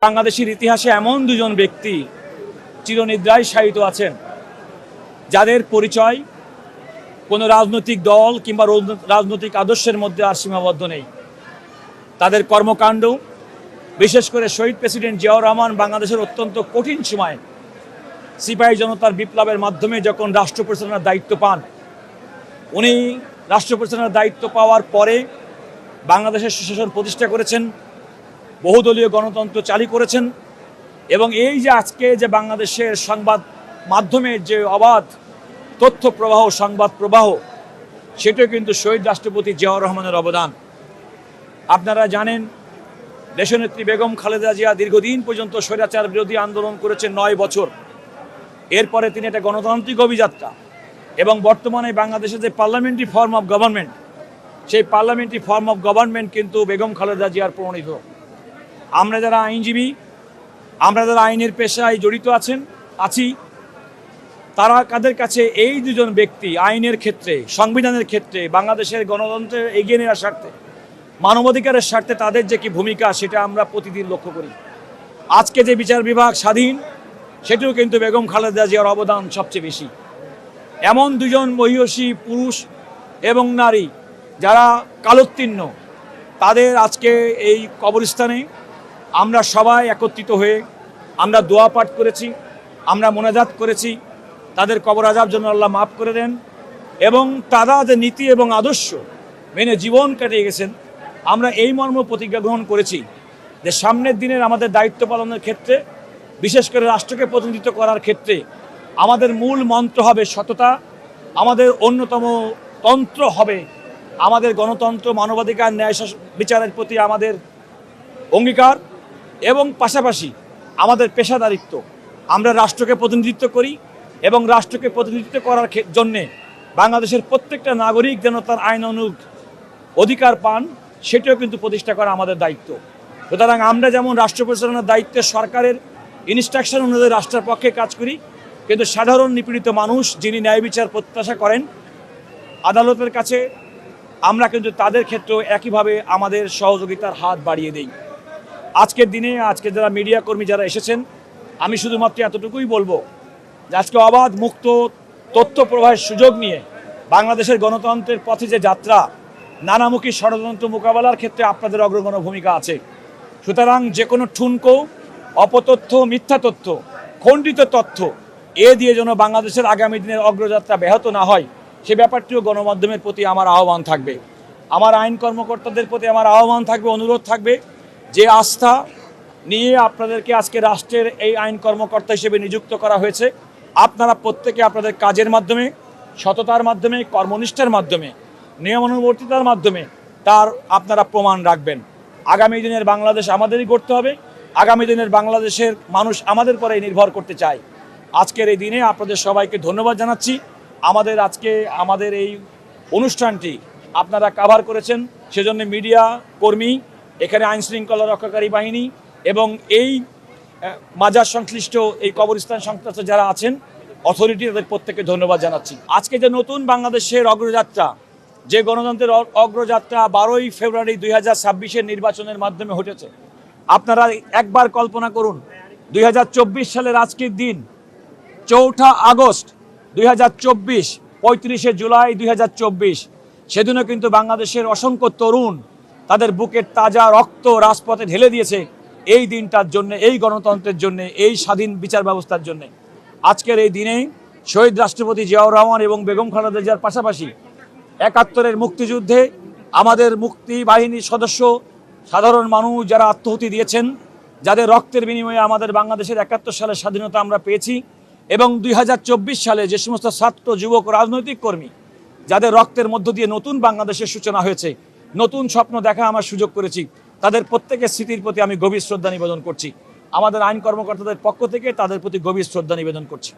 বাংলাদেশের ইতিহাসে এমন দুজন ব্যক্তি চিরনিদ্রায় শায়িত আছেন, যাদের পরিচয় কোনো রাজনৈতিক দল কিংবা রাজনৈতিক আদর্শের মধ্যে আর সীমাবদ্ধ নেই। তাদের কর্মকাণ্ড, বিশেষ করে শহীদ প্রেসিডেন্ট জিয়াউর রহমান বাংলাদেশের অত্যন্ত কঠিন সময়ে সিপাহী জনতার বিপ্লবের মাধ্যমে যখন রাষ্ট্র পরিচালনার দায়িত্ব পান, উনি রাষ্ট্র পরিচালনার দায়িত্ব পাওয়ার পরে বাংলাদেশের সুশাসন প্রতিষ্ঠা করেছেন, বহুদলীয় গণতন্ত্র চালু করেছেন এবং এই যে আজকে যে বাংলাদেশের সংবাদ মাধ্যমের যে অবাধ তথ্য প্রবাহ, সংবাদ প্রবাহ, সেটাও কিন্তু শহীদ রাষ্ট্রপতি জিয়াউর রহমানের অবদান। আপনারা জানেন, দেশনেত্রী বেগম খালেদা জিয়া দীর্ঘদিন পর্যন্ত স্বৈরাচার বিরোধী আন্দোলন করেছেন 9 বছর। এরপরে তিনি একটা গণতান্ত্রিক অভিযাত্রা এবং বর্তমানে বাংলাদেশের যে পার্লামেন্টারি ফর্ম অফ গভর্নমেন্ট, সেই পার্লামেন্টারি ফর্ম অফ গভর্নমেন্ট কিন্তু বেগম খালেদা জিয়ার প্রণীত। আমরা যারা আইনজীবী, আমরা যারা আইনের পেশায় জড়িত আছি, তারা কাদের কাছে এই দুজন ব্যক্তি আইনের ক্ষেত্রে, সংবিধানের ক্ষেত্রে, বাংলাদেশের গণতন্ত্রের এগিয়ে নেওয়ার স্বার্থে, মানবাধিকারের স্বার্থে তাদের যে কি ভূমিকা, সেটা আমরা প্রতিদিন লক্ষ্য করি। আজকে যে বিচার বিভাগ স্বাধীন, সেটিও কিন্তু বেগম খালেদা জিয়ার অবদান সবচেয়ে বেশি। এমন দুজন মহিষী পুরুষ এবং নারী যারা কালোত্তীর্ণ, তাদের আজকে এই কবরস্থানে আমরা সবাই একত্রিত হয়ে আমরা দোয়া পাঠ করেছি, আমরা মোনাজাত করেছি, তাদের কবর আযাব যেন আল্লাহ মাফ করে দেন এবং তারা যে নীতি এবং আদর্শ মেনে জীবন কাটিয়ে গেছেন, আমরা এই মর্ম প্রতিজ্ঞা গ্রহণ করেছি যে সামনের দিনের আমাদের দায়িত্ব পালনের ক্ষেত্রে, বিশেষ করে রাষ্ট্রকে প্রতিনিধিত্ব করার ক্ষেত্রে আমাদের মূল মন্ত্র হবে সততা, আমাদের অন্যতম তন্ত্র হবে আমাদের গণতন্ত্র, মানবাধিকার, ন্যায় বিচারের প্রতি আমাদের অঙ্গীকার এবং পাশাপাশি আমাদের পেশাদারিত্ব। আমরা রাষ্ট্রকে প্রতিনিধিত্ব করি এবং রাষ্ট্রকে প্রতিনিধিত্ব করার জন্যে বাংলাদেশের প্রত্যেকটা নাগরিক যেন তার আইনানুগ অধিকার পান, সেটাও কিন্তু প্রতিষ্ঠা করা আমাদের দায়িত্ব। সুতরাং আমরা যেমন রাষ্ট্র পরিচালনার দায়িত্বে সরকারের ইনস্ট্রাকশন অনুযায়ী রাষ্ট্রের পক্ষে কাজ করি, কিন্তু সাধারণ নিপীড়িত মানুষ যিনি ন্যায় বিচার প্রত্যাশা করেন আদালতের কাছে, আমরা কিন্তু তাদের ক্ষেত্রেও একইভাবে আমাদের সহযোগিতার হাত বাড়িয়ে দেই। আজকের দিনে আজকে যারা মিডিয়া কর্মী যারা এসেছেন, আমি শুধুমাত্র এতটুকুই বলবো যে আজকে অবাধ মুক্ত তথ্য প্রবাহের সুযোগ নিয়ে বাংলাদেশের গণতন্ত্রের পথে যে যাত্রা, নানামুখী ষড়যন্ত্র মোকাবেলার ক্ষেত্রে আপনাদের অগ্রগণ্য ভূমিকা আছে। সুতরাং যে কোনো ঠুনকো, অপতথ্য, মিথ্যা তথ্য, খণ্ডিত তথ্য দিয়ে যেন বাংলাদেশের আগামী দিনের অগ্রযাত্রা ব্যাহত না হয়, সে ব্যাপারটিও গণমাধ্যমের প্রতি আমার আহ্বান থাকবে। আমার আইন কর্মকর্তাদের প্রতি আমার আহ্বান থাকবে, অনুরোধ থাকবে, যে আস্থা নিয়ে আপনাদেরকে আজকে রাষ্ট্রের এই আইন কর্মকর্তা হিসেবে নিযুক্ত করা হয়েছে, আপনারা প্রত্যেকে আপনাদের কাজের মাধ্যমে, সততার মাধ্যমে, কর্মনিষ্ঠার মাধ্যমে, নিয়মানুবর্তিতার মাধ্যমে তার আপনারা প্রমাণ রাখবেন। আগামী দিনের বাংলাদেশ আমাদেরই গড়তে হবে, আগামী দিনের বাংলাদেশের মানুষ আমাদের পরেই নির্ভর করতে চায়। আজকের এই দিনে আপনাদের সবাইকে ধন্যবাদ জানাচ্ছি। আমাদের এই অনুষ্ঠানটি আপনারা কাভার করেছেন, সেজন্য মিডিয়া কর্মী, এখানে আইনশৃঙ্খলা রক্ষাকারী বাহিনী এবং এই মাজার সংশ্লিষ্ট, এই কবরস্থান সংশ্লিষ্ট যারা আছেন, অথরিটি, তাদের প্রত্যেককে ধন্যবাদ জানাচ্ছি। আজকে যে নতুন বাংলাদেশের অগ্রযাত্রা, যে গণতন্ত্রের অগ্রযাত্রা 12ই ফেব্রুয়ারি 2026-এর নির্বাচনের মাধ্যমে ঘটেছে, আপনারা একবার কল্পনা করুন 2024 সালের আজকের দিন 4 আগস্ট 2024, 35 জুলাই 2024, সেদিনও কিন্তু বাংলাদেশের অসংখ্য তরুণ তাদের বুকের তাজা রক্ত রাজপথে ঢেলে দিয়েছে এই দিনটার জন্য, এই গণতন্ত্রের জন্য, এই স্বাধীন বিচার ব্যবস্থার জন্য। আজকের এই দিনে শহীদ রাষ্ট্রপতি জিয়াউর রহমান এবং বেগম খালেদা জিয়ার পাশাপাশি 71-এর মুক্তিযুদ্ধে আমাদের মুক্তি বাহিনীর সদস্য, সাধারণ মানুষ যারা আত্মাহুতি দিয়েছেন, যাদের রক্তের বিনিময়ে আমাদের বাংলাদেশের 71 সালের স্বাধীনতা আমরা পেয়েছি, এবং 2024 সালে যে সমস্ত ছাত্র, যুবক, রাজনৈতিক কর্মী যাদের রক্তের মধ্য দিয়ে নতুন বাংলাদেশের সূচনা হয়েছে, নতুন স্বপ্ন দেখা আমার সুযোগ করেছি, তাদের প্রত্যেকের স্মৃতির প্রতি আমি গভীর শ্রদ্ধা নিবেদন করছি। আমাদের আইন কর্মকর্তাদের পক্ষ থেকে তাদের প্রতি গভীর শ্রদ্ধা নিবেদন করছি।